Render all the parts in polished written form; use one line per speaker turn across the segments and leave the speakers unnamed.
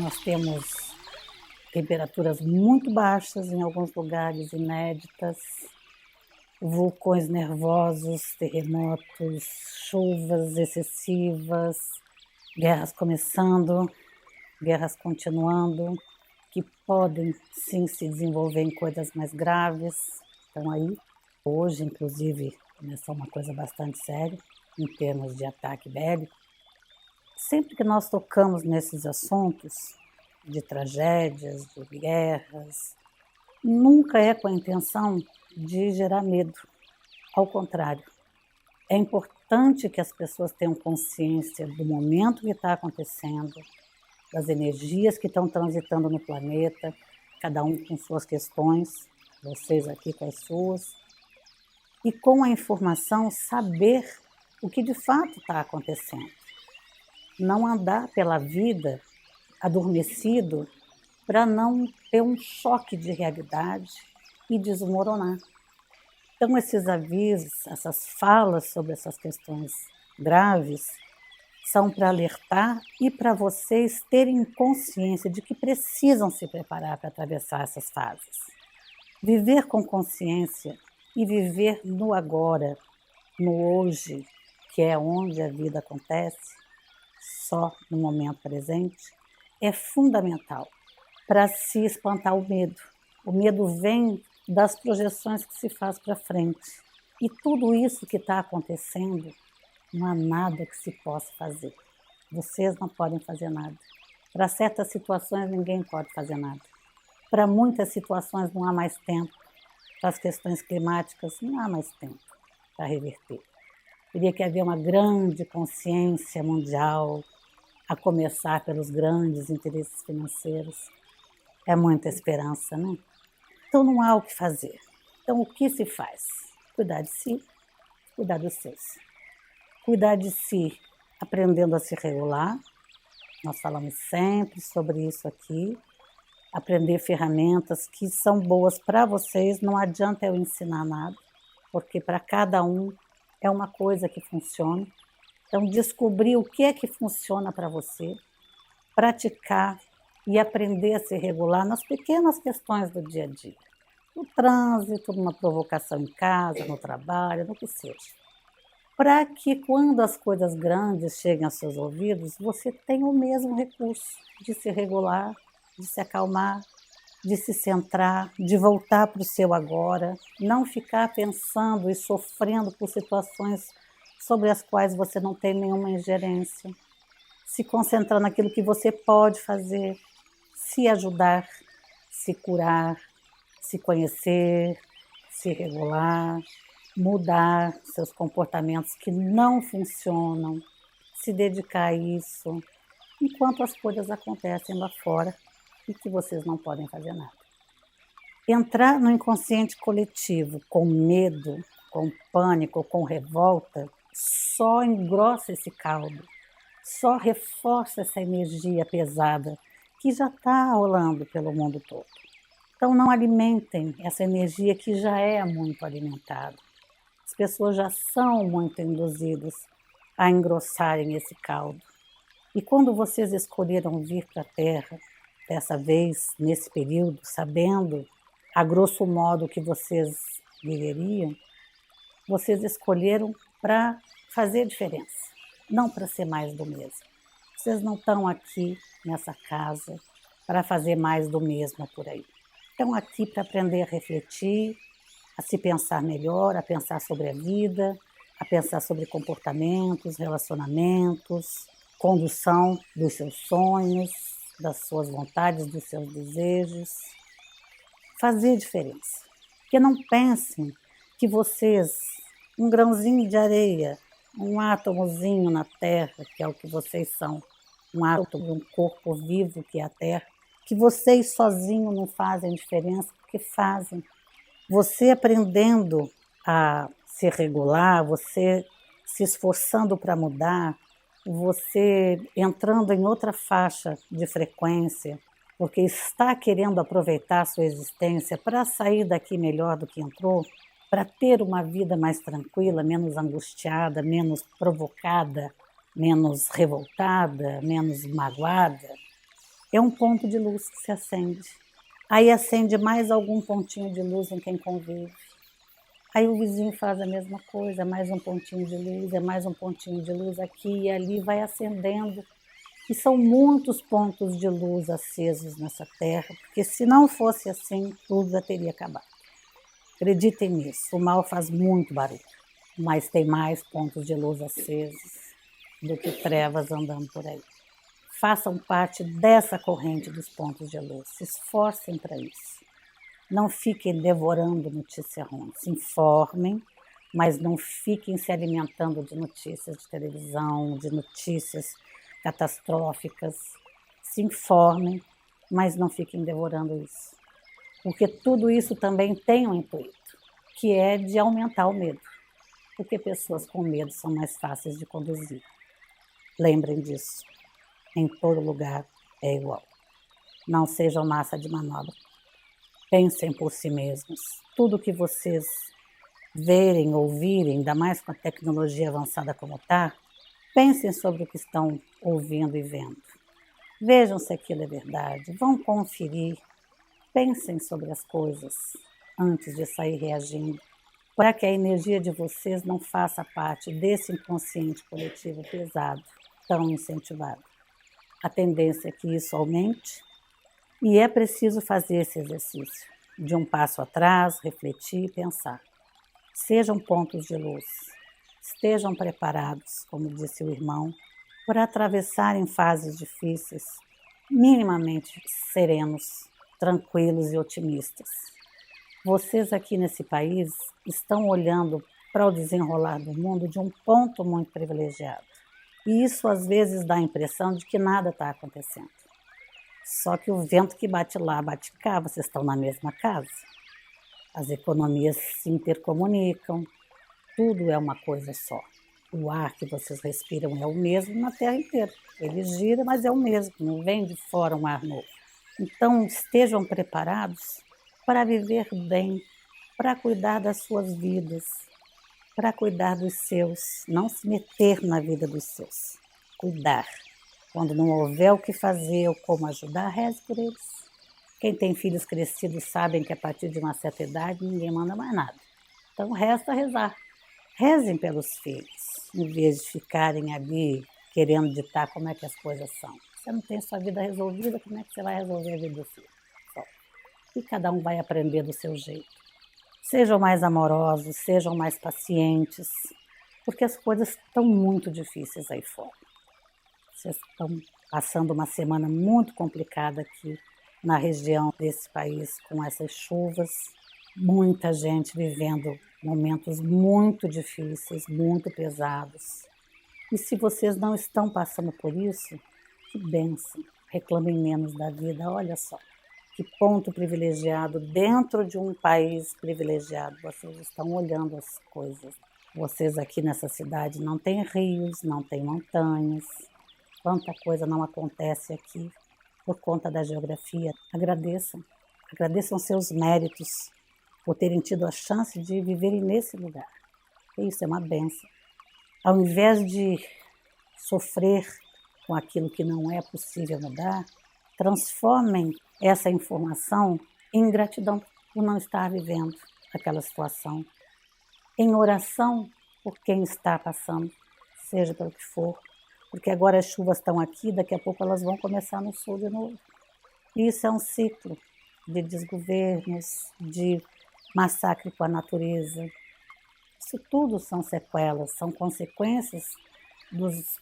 nós temos temperaturas muito baixas em alguns lugares, inéditas, vulcões nervosos, terremotos, chuvas excessivas, guerras começando, guerras continuando, que podem sim se desenvolver em coisas mais graves. Estão aí. Hoje, inclusive, começou uma coisa bastante séria em termos de ataque bélico. Sempre que nós tocamos nesses assuntos de tragédias, de guerras, nunca é com a intenção de gerar medo. Ao contrário, é importante que as pessoas tenham consciência do momento que está acontecendo, das energias que estão transitando no planeta, cada um com suas questões, vocês aqui com as suas, e com a informação saber o que de fato está acontecendo. Não andar pela vida adormecido para não ter um choque de realidade e desmoronar. Então, esses avisos, essas falas sobre essas questões graves, são para alertar e para vocês terem consciência de que precisam se preparar para atravessar essas fases. Viver com consciência e viver no agora, no hoje, que é onde a vida acontece, só no momento presente, é fundamental para se espantar o medo. O medo vem das projeções que se faz para frente. E tudo isso que está acontecendo, não há nada que se possa fazer. Vocês não podem fazer nada. Para certas situações, ninguém pode fazer nada. Para muitas situações, não há mais tempo. Para as questões climáticas, não há mais tempo para reverter. Teria que haver uma grande consciência mundial, a começar pelos grandes interesses financeiros. É muita esperança, né? Então não há o que fazer. Então o que se faz? Cuidar de si, cuidar dos seus. Cuidar de si aprendendo a se regular. Nós falamos sempre sobre isso aqui. Aprender ferramentas que são boas para vocês. Não adianta eu ensinar nada, porque para cada um é uma coisa que funciona. Então descobrir o que é que funciona para você, praticar e aprender a se regular nas pequenas questões do dia a dia. No trânsito, numa provocação em casa, no trabalho, no que seja. Para que quando as coisas grandes cheguem aos seus ouvidos, você tenha o mesmo recurso de se regular, de se acalmar, de se centrar, de voltar para o seu agora, não ficar pensando e sofrendo por situações sobre as quais você não tem nenhuma ingerência. Se concentrar naquilo que você pode fazer, se ajudar, se curar, se conhecer, se regular, mudar seus comportamentos que não funcionam, se dedicar a isso, enquanto as coisas acontecem lá fora e que vocês não podem fazer nada. Entrar no inconsciente coletivo com medo, com pânico, com revolta, só engrossa esse caldo, só reforça essa energia pesada que já está rolando pelo mundo todo. Então não alimentem essa energia que já é muito alimentada. As pessoas já são muito induzidas a engrossarem esse caldo. E quando vocês escolheram vir para a Terra, dessa vez, nesse período, sabendo, a grosso modo, que vocês viveriam, vocês escolheram para fazer diferença, não para ser mais do mesmo. Vocês não estão aqui nessa casa para fazer mais do mesmo por aí. Estão aqui para aprender a refletir, a se pensar melhor, a pensar sobre a vida, a pensar sobre comportamentos, relacionamentos, condução dos seus sonhos, das suas vontades, dos seus desejos. Fazer diferença. Porque não pensem que vocês, um grãozinho de areia, um átomozinho na Terra, que é o que vocês são, um átomo, um corpo vivo que é a Terra, que vocês sozinhos não fazem diferença, porque fazem. Você aprendendo a se regular, você se esforçando para mudar, você entrando em outra faixa de frequência, porque está querendo aproveitar a sua existência para sair daqui melhor do que entrou, para ter uma vida mais tranquila, menos angustiada, menos provocada, menos revoltada, menos magoada, é um ponto de luz que se acende. Aí acende mais algum pontinho de luz em quem convive. Aí o vizinho faz a mesma coisa, mais um pontinho de luz, é mais um pontinho de luz aqui e ali, vai acendendo. E são muitos pontos de luz acesos nessa terra, porque se não fosse assim, tudo já teria acabado. Acreditem nisso, o mal faz muito barulho, mas tem mais pontos de luz acesos do que trevas andando por aí. Façam parte dessa corrente dos pontos de luz, se esforcem para isso. Não fiquem devorando notícia ruim, se informem, mas não fiquem se alimentando de notícias de televisão, de notícias catastróficas. Se informem, mas não fiquem devorando isso. Porque tudo isso também tem um intuito, que é de aumentar o medo. Porque pessoas com medo são mais fáceis de conduzir. Lembrem disso. Em todo lugar é igual. Não sejam massa de manobra. Pensem por si mesmos. Tudo que vocês verem, ouvirem, ainda mais com a tecnologia avançada como está, pensem sobre o que estão ouvindo e vendo. Vejam se aquilo é verdade. Vão conferir. Pensem sobre as coisas antes de sair reagindo, para que a energia de vocês não faça parte desse inconsciente coletivo pesado, tão incentivado. A tendência é que isso aumente e é preciso fazer esse exercício de um passo atrás, refletir e pensar. Sejam pontos de luz, estejam preparados, como disse o irmão, para atravessarem fases difíceis, minimamente serenos, tranquilos e otimistas. Vocês aqui nesse país estão olhando para o desenrolar do mundo de um ponto muito privilegiado. E isso às vezes dá a impressão de que nada está acontecendo. Só que o vento que bate lá, bate cá, vocês estão na mesma casa. As economias se intercomunicam, tudo é uma coisa só. O ar que vocês respiram é o mesmo na Terra inteira. Ele gira, mas é o mesmo, não vem de fora um ar novo. Então estejam preparados para viver bem, para cuidar das suas vidas, para cuidar dos seus, não se meter na vida dos seus, cuidar. Quando não houver o que fazer ou como ajudar, reze por eles. Quem tem filhos crescidos sabem que a partir de uma certa idade ninguém manda mais nada. Então resta rezar. Rezem pelos filhos, em vez de ficarem ali querendo ditar como é que as coisas são. Você não tem sua vida resolvida, como é que você vai resolver a vida do filho? Bom, e cada um vai aprender do seu jeito. Sejam mais amorosos, sejam mais pacientes, porque as coisas estão muito difíceis aí fora. Vocês estão passando uma semana muito complicada aqui na região desse país com essas chuvas, muita gente vivendo momentos muito difíceis, muito pesados. E se vocês não estão passando por isso, que bênção, reclamem menos da vida, olha só. Que ponto privilegiado, dentro de um país privilegiado, vocês estão olhando as coisas. Vocês aqui nessa cidade não têm rios, não têm montanhas, quanta coisa não acontece aqui por conta da geografia. Agradeçam seus méritos por terem tido a chance de viverem nesse lugar. Isso é uma bênção. Ao invés de sofrer com aquilo que não é possível mudar, transformem essa informação em gratidão por não estar vivendo aquela situação, em oração por quem está passando, seja pelo que for, porque agora as chuvas estão aqui, daqui a pouco elas vão começar no sul de novo. E isso é um ciclo de desgovernos, de massacre com a natureza. Isso tudo são sequelas, são consequências dos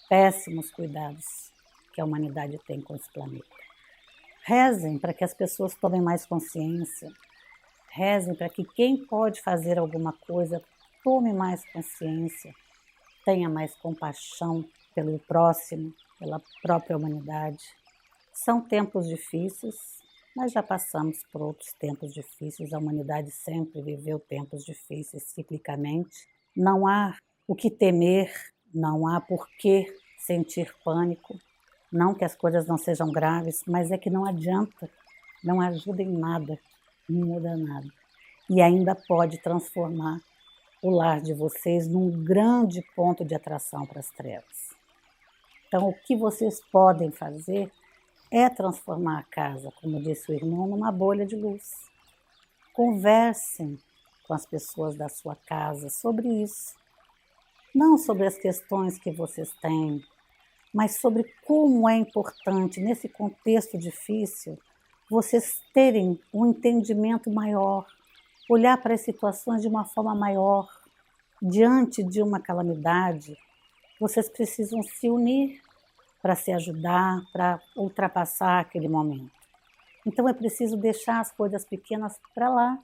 péssimos cuidados que a humanidade tem com esse planeta. Rezem para que as pessoas tomem mais consciência. Rezem para que quem pode fazer alguma coisa tome mais consciência, tenha mais compaixão pelo próximo, pela própria humanidade. São tempos difíceis, mas já passamos por outros tempos difíceis. A humanidade sempre viveu tempos difíceis ciclicamente. Não há o que temer, não há por que sentir pânico. Não que as coisas não sejam graves, mas é que não adianta, não ajuda em nada, não muda nada. E ainda pode transformar o lar de vocês num grande ponto de atração para as trevas. Então, o que vocês podem fazer é transformar a casa, como disse o irmão, numa bolha de luz. Conversem com as pessoas da sua casa sobre isso. Não sobre as questões que vocês têm, mas sobre como é importante, nesse contexto difícil, vocês terem um entendimento maior, olhar para as situações de uma forma maior. Diante de uma calamidade, vocês precisam se unir para se ajudar, para ultrapassar aquele momento. Então é preciso deixar as coisas pequenas para lá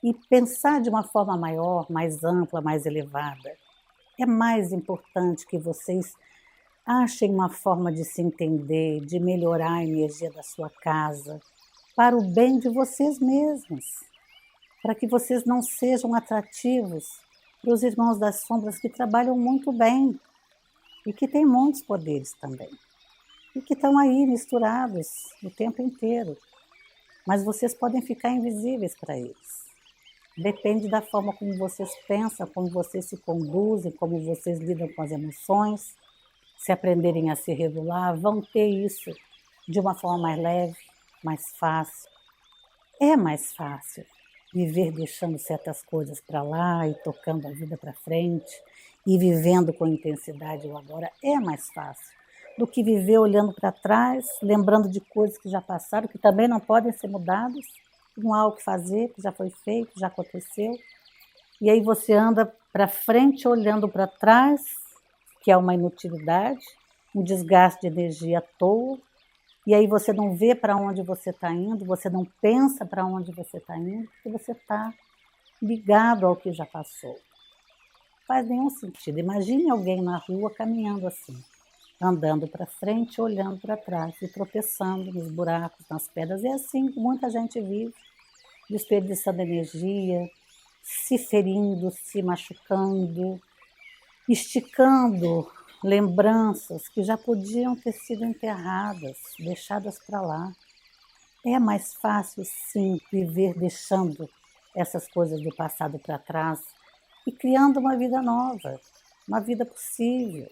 e pensar de uma forma maior, mais ampla, mais elevada. É mais importante que vocês achem uma forma de se entender, de melhorar a energia da sua casa, para o bem de vocês mesmos, para que vocês não sejam atrativos para os irmãos das sombras que trabalham muito bem e que têm muitos poderes também, e que estão aí misturados o tempo inteiro, mas vocês podem ficar invisíveis para eles. Depende da forma como vocês pensam, como vocês se conduzem, como vocês lidam com as emoções. Se aprenderem a se regular, vão ter isso de uma forma mais leve, mais fácil. É mais fácil viver deixando certas coisas para lá e tocando a vida para frente e vivendo com intensidade o agora. É mais fácil do que viver olhando para trás, lembrando de coisas que já passaram, que também não podem ser mudadas, não há o que fazer, que já foi feito, já aconteceu. E aí você anda para frente olhando para trás, que é uma inutilidade, um desgaste de energia à toa, e aí você não vê para onde você está indo, você não pensa para onde você está indo, porque você está ligado ao que já passou. Não faz nenhum sentido. Imagine alguém na rua caminhando assim, andando para frente, olhando para trás e tropeçando nos buracos, nas pedras. É assim que muita gente vive, desperdiçando energia, se ferindo, se machucando, esticando lembranças que já podiam ter sido enterradas, deixadas para lá. É mais fácil, sim, viver deixando essas coisas do passado para trás e criando uma vida nova, uma vida possível.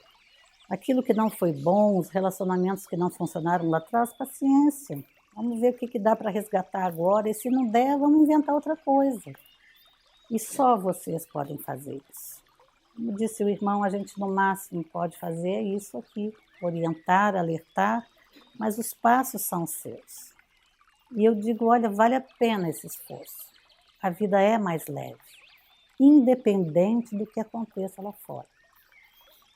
Aquilo que não foi bom, os relacionamentos que não funcionaram lá atrás, paciência. Vamos ver o que dá para resgatar agora e se não der, vamos inventar outra coisa. E só vocês podem fazer isso. Como disse o irmão, a gente no máximo pode fazer isso aqui, orientar, alertar, mas os passos são seus. E eu digo, olha, vale a pena esse esforço. A vida é mais leve, independente do que aconteça lá fora.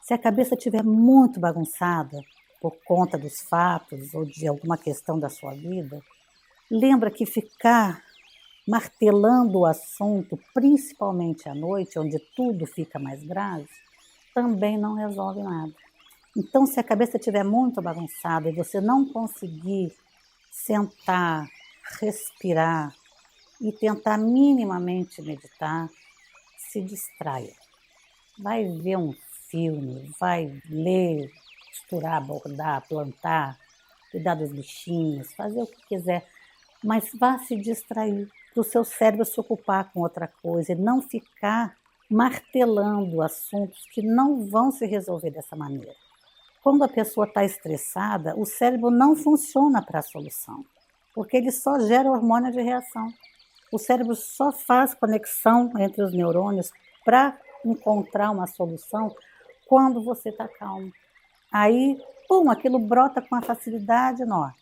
Se a cabeça estiver muito bagunçada por conta dos fatos ou de alguma questão da sua vida, lembra que ficar martelando o assunto, principalmente à noite, onde tudo fica mais grave, também não resolve nada. Então, se a cabeça estiver muito bagunçada e você não conseguir sentar, respirar e tentar minimamente meditar, se distraia. Vai ver um filme, vai ler, costurar, bordar, plantar, cuidar dos bichinhos, fazer o que quiser, mas vá se distrair, para o seu cérebro se ocupar com outra coisa e não ficar martelando assuntos que não vão se resolver dessa maneira. Quando a pessoa está estressada, o cérebro não funciona para a solução, porque ele só gera hormônio de reação. O cérebro só faz conexão entre os neurônios para encontrar uma solução quando você está calmo. Aí, aquilo brota com uma facilidade enorme.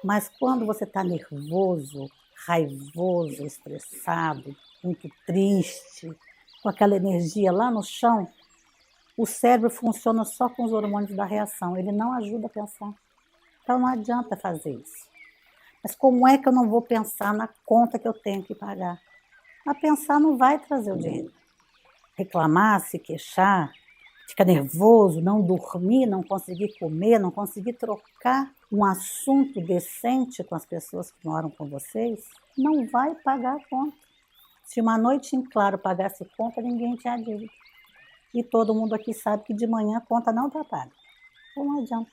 Mas quando você está nervoso, raivoso, estressado, muito triste, com aquela energia lá no chão, o cérebro funciona só com os hormônios da reação, ele não ajuda a pensar. Então não adianta fazer isso. Mas como é que eu não vou pensar na conta que eu tenho que pagar? Mas pensar não vai trazer o dinheiro. Reclamar, se queixar, ficar nervoso, não dormir, não conseguir comer, não conseguir trocar um assunto decente com as pessoas que moram com vocês, não vai pagar a conta. Se uma noite em claro pagasse conta, ninguém tinha dívida. E todo mundo aqui sabe que de manhã a conta não está paga. Então não adianta.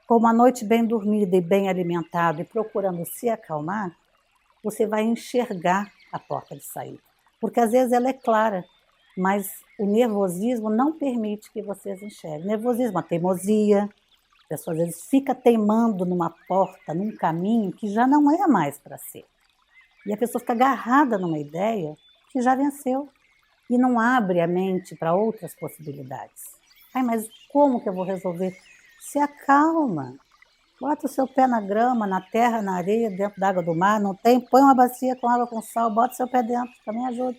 Com uma noite bem dormida e bem alimentada e procurando se acalmar, você vai enxergar a porta de saída. Porque às vezes ela é clara, mas o nervosismo não permite que vocês enxerguem. Nervosismo, a teimosia, A pessoa às vezes fica teimando numa porta, num caminho que já não é mais para ser. E a pessoa fica agarrada numa ideia que já venceu e não abre a mente para outras possibilidades. Ai, mas como que eu vou resolver? Se acalma. Bota o seu pé na grama, na terra, na areia, dentro da água do mar, não tem? Põe uma bacia com água com sal, bota o seu pé dentro, também ajuda.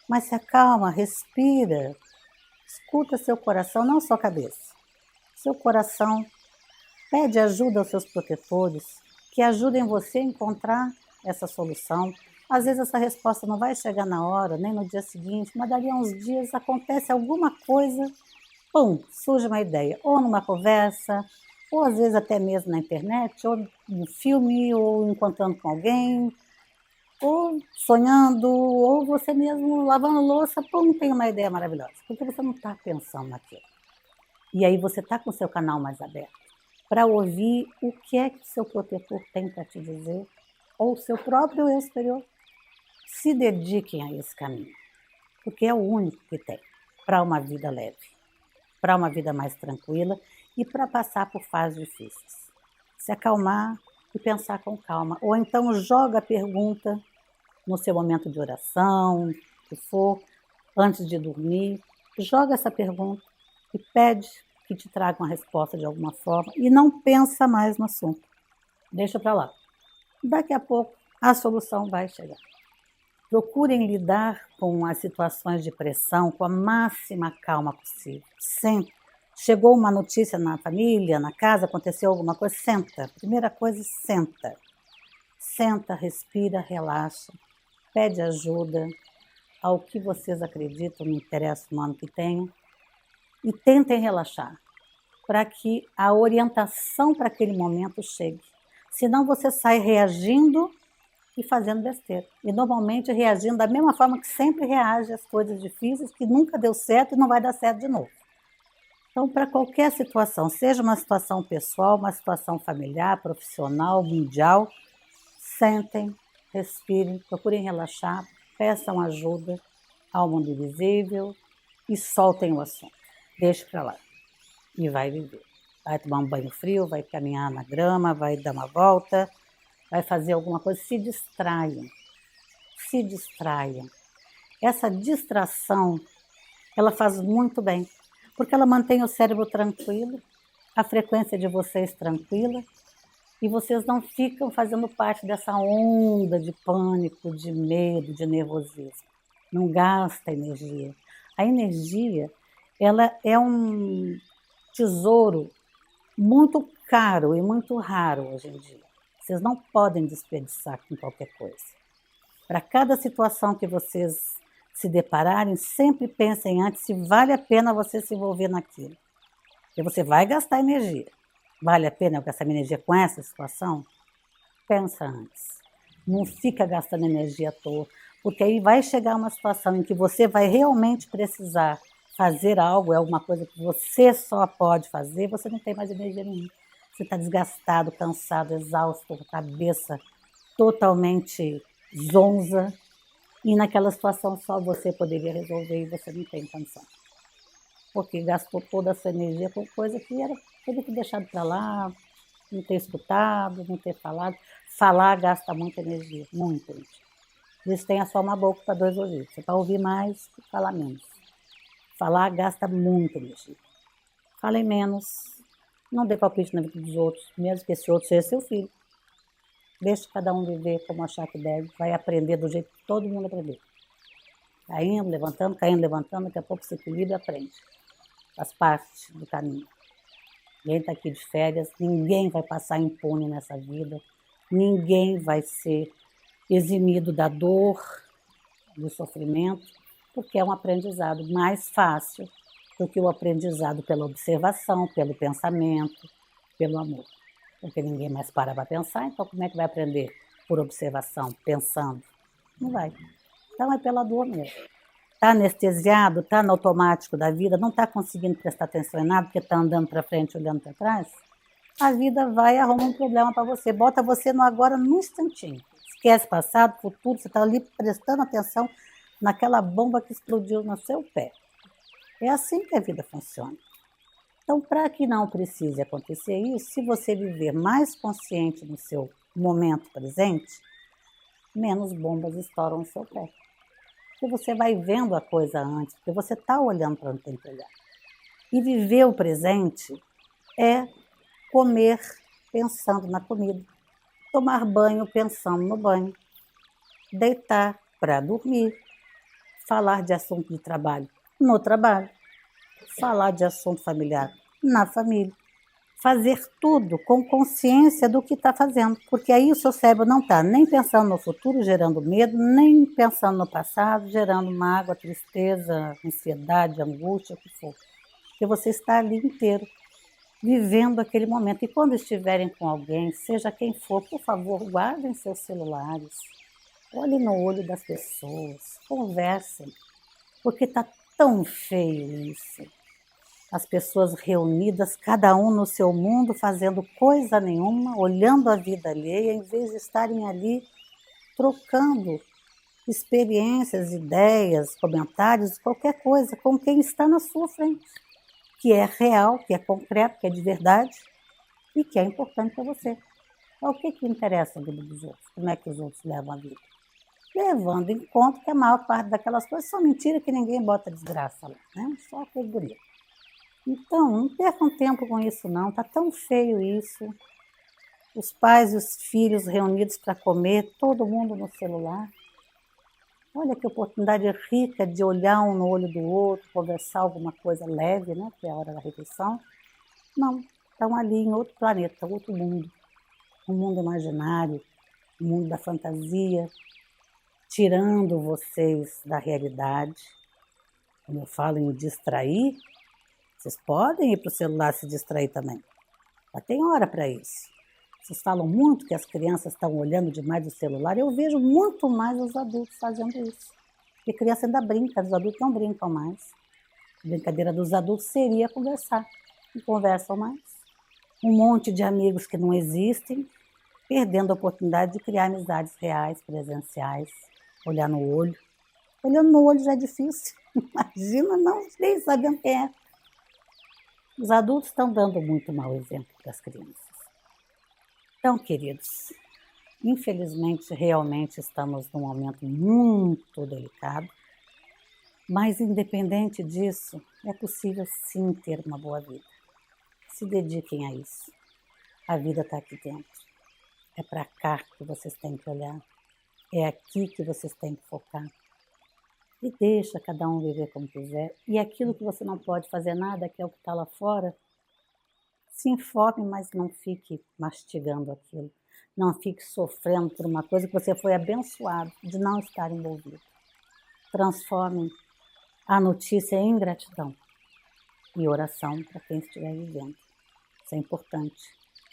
Mas se acalma, respira, escuta seu coração, não só a cabeça. Seu coração pede ajuda aos seus protetores, que ajudem você a encontrar essa solução. Às vezes essa resposta não vai chegar na hora, nem no dia seguinte, mas dali a uns dias acontece alguma coisa, pum, surge uma ideia, ou numa conversa, ou às vezes até mesmo na internet, ou no filme, ou encontrando com alguém, ou sonhando, ou você mesmo lavando louça, pum, tem uma ideia maravilhosa, porque você não está pensando naquilo. E aí você está com o seu canal mais aberto para ouvir o que é que seu protetor tem para te dizer, ou seu próprio eu superior. Se dediquem a esse caminho, porque é o único que tem para uma vida leve, para uma vida mais tranquila e para passar por fases difíceis. Se acalmar e pensar com calma, ou então joga a pergunta no seu momento de oração, que for, antes de dormir, joga essa pergunta e pede que te traga uma resposta de alguma forma e não pensa mais no assunto. Deixa para lá. Daqui a pouco a solução vai chegar. Procurem lidar com as situações de pressão com a máxima calma possível. Sempre. Chegou uma notícia na família, na casa, aconteceu alguma coisa, senta. Primeira coisa, senta. Senta, respira, relaxa. Pede ajuda ao que vocês acreditam no interesse humano que tenham e tentem relaxar para que a orientação para aquele momento chegue. Senão você sai reagindo e fazendo besteira. E normalmente reagindo da mesma forma que sempre reage às coisas difíceis, que nunca deu certo e não vai dar certo de novo. Então, para qualquer situação, seja uma situação pessoal, uma situação familiar, profissional, mundial, sentem, respirem, procurem relaxar, peçam ajuda ao mundo invisível e soltem o assunto. Deixe para lá e vai viver. Vai tomar um banho frio, vai caminhar na grama, vai dar uma volta, vai fazer alguma coisa, se distraiam. Se distraiam. Essa distração, ela faz muito bem, porque ela mantém o cérebro tranquilo, a frequência de vocês tranquila, e vocês não ficam fazendo parte dessa onda de pânico, de medo, de nervosismo. Não gasta energia. A energia, ela é um tesouro muito caro e muito raro hoje em dia. Vocês não podem desperdiçar com qualquer coisa. Para cada situação que vocês se depararem, sempre pensem antes se vale a pena você se envolver naquilo. Porque você vai gastar energia. Vale a pena eu gastar minha energia com essa situação? Pensa antes. Não fica gastando energia à toa, porque aí vai chegar uma situação em que você vai realmente precisar fazer algo, é alguma coisa que você só pode fazer, você não tem mais energia nenhuma. Você está desgastado, cansado, exausto, cabeça totalmente zonza, e naquela situação só você poderia resolver e você não tem condição. Porque gastou toda a sua energia com coisa que era tudo que deixado para lá, não ter escutado, não ter falado. Falar gasta muita energia, muita energia. Por isso tenha só uma boca para dois ouvidos. Você vai ouvir mais e falar menos. Falar gasta muita energia. Falem menos, não dê palpite na vida dos outros, mesmo que esse outro seja seu filho. Deixe cada um viver como achar que deve, vai aprender do jeito que todo mundo aprendeu. Caindo, levantando, daqui a pouco se equilibra e aprende. Faz parte do caminho. Ninguém está aqui de férias, ninguém vai passar impune nessa vida, ninguém vai ser eximido da dor, do sofrimento, porque é um aprendizado mais fácil do que o aprendizado pela observação, pelo pensamento, pelo amor. Porque ninguém mais para pensar, então como é que vai aprender por observação, pensando? Não vai. Então é pela dor mesmo. Está anestesiado, está no automático da vida, não está conseguindo prestar atenção em nada, porque está andando para frente, olhando para trás, a vida vai e arruma um problema para você. Bota você no agora, num instantinho. Esquece passado, futuro, você está ali prestando atenção naquela bomba que explodiu no seu pé. É assim que a vida funciona. Então, para que não precise acontecer isso, se você viver mais consciente no seu momento presente, menos bombas estouram no seu pé. Porque você vai vendo a coisa antes, porque você está olhando para onde tem que olhar. E viver o presente é comer pensando na comida, tomar banho pensando no banho, deitar para dormir, falar de assunto de trabalho no trabalho, falar de assunto familiar na família, fazer tudo com consciência do que está fazendo, porque aí o seu cérebro não está nem pensando no futuro, gerando medo, nem pensando no passado, gerando mágoa, tristeza, ansiedade, angústia, o que for. Porque você está ali inteiro, vivendo aquele momento. E quando estiverem com alguém, seja quem for, por favor, guardem seus celulares, olhem no olho das pessoas, conversem, porque está tão feio isso. As pessoas reunidas, cada um no seu mundo, fazendo coisa nenhuma, olhando a vida alheia, em vez de estarem ali trocando experiências, ideias, comentários, qualquer coisa com quem está na sua frente, que é real, que é concreto, que é de verdade e que é importante para você. Então, o que interessa a vida dos outros? Como é que os outros levam a vida? Levando em conta que a maior parte daquelas coisas são mentiras, que ninguém bota desgraça lá, né? Só coisa bonita. Então, não percam tempo com isso não, está tão feio isso. Os pais e os filhos reunidos para comer, todo mundo no celular. Olha que oportunidade rica de olhar um no olho do outro, conversar alguma coisa leve, né, que é a hora da refeição. Não, estão ali em outro planeta, outro mundo. Um mundo imaginário, um mundo da fantasia, tirando vocês da realidade. Quando eu falo em distrair, vocês podem ir para o celular se distrair também. Mas tem hora para isso. Vocês falam muito que as crianças estão olhando demais o celular. Eu vejo muito mais os adultos fazendo isso. Porque criança ainda brinca, os adultos não brincam mais. A brincadeira dos adultos seria conversar. Não conversam mais. Um monte de amigos que não existem, perdendo a oportunidade de criar amizades reais, presenciais, olhar no olho. Olhando no olho já é difícil. Imagina não nem sabendo quem é. Os adultos estão dando muito mau exemplo para as crianças. Então, queridos, infelizmente, realmente estamos num momento muito delicado, mas independente disso, é possível sim ter uma boa vida. Se dediquem a isso. A vida está aqui dentro. É para cá que vocês têm que olhar. É aqui que vocês têm que focar. E deixa cada um viver como quiser. E aquilo que você não pode fazer nada, que é o que está lá fora, se informe, mas não fique mastigando aquilo. Não fique sofrendo por uma coisa que você foi abençoado de não estar envolvido. Transforme a notícia em gratidão e oração para quem estiver vivendo. Isso é importante,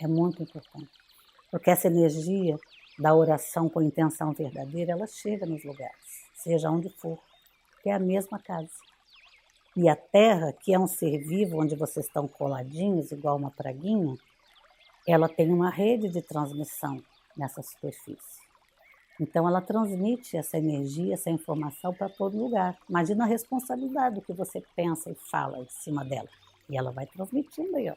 é muito importante. Porque essa energia da oração com intenção verdadeira, ela chega nos lugares, seja onde for, que é a mesma casa. E a Terra, que é um ser vivo, onde vocês estão coladinhos, igual uma praguinha, ela tem uma rede de transmissão nessa superfície. Então, ela transmite essa energia, essa informação para todo lugar. Imagina a responsabilidade do que você pensa e fala em cima dela. E ela vai transmitindo aí, ó.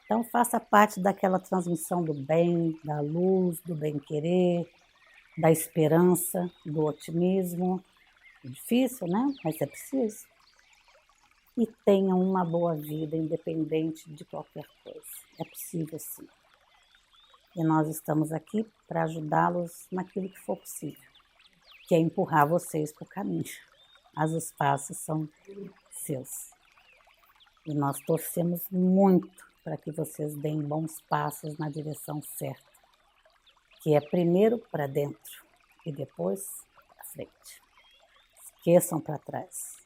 Então, faça parte daquela transmissão do bem, da luz, do bem-querer, da esperança, do otimismo. É difícil, né? Mas é preciso. E tenham uma boa vida, independente de qualquer coisa. É possível sim. E nós estamos aqui para ajudá-los naquilo que for possível, que é empurrar vocês para o caminho. Os espaços são seus. E nós torcemos muito para que vocês deem bons passos na direção certa, que é primeiro para dentro e depois para frente. Esqueçam para trás.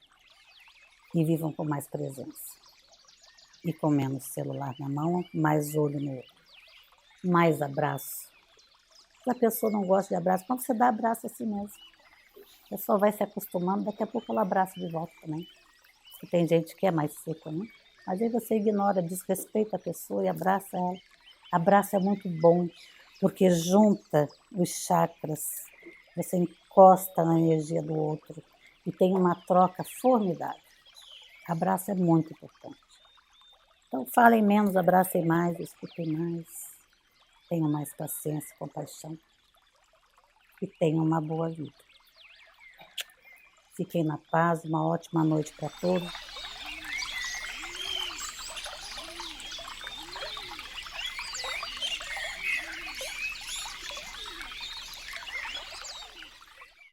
E vivam com mais presença. E com menos celular na mão, mais olho no outro. Mais abraço. Se a pessoa não gosta de abraço, quando você dá abraço assim mesmo. A pessoa vai se acostumando, daqui a pouco ela abraça de volta também. Porque tem gente que é mais seca, né? Mas aí você ignora, desrespeita a pessoa e abraça ela. Abraço é muito bom, porque junta os chakras. Você encosta na energia do outro e tem uma troca formidável. Abraço é muito importante. Então falem menos, abracem mais, escutem mais, tenham mais paciência, compaixão e tenham uma boa vida. Fiquem na paz, uma ótima noite para todos.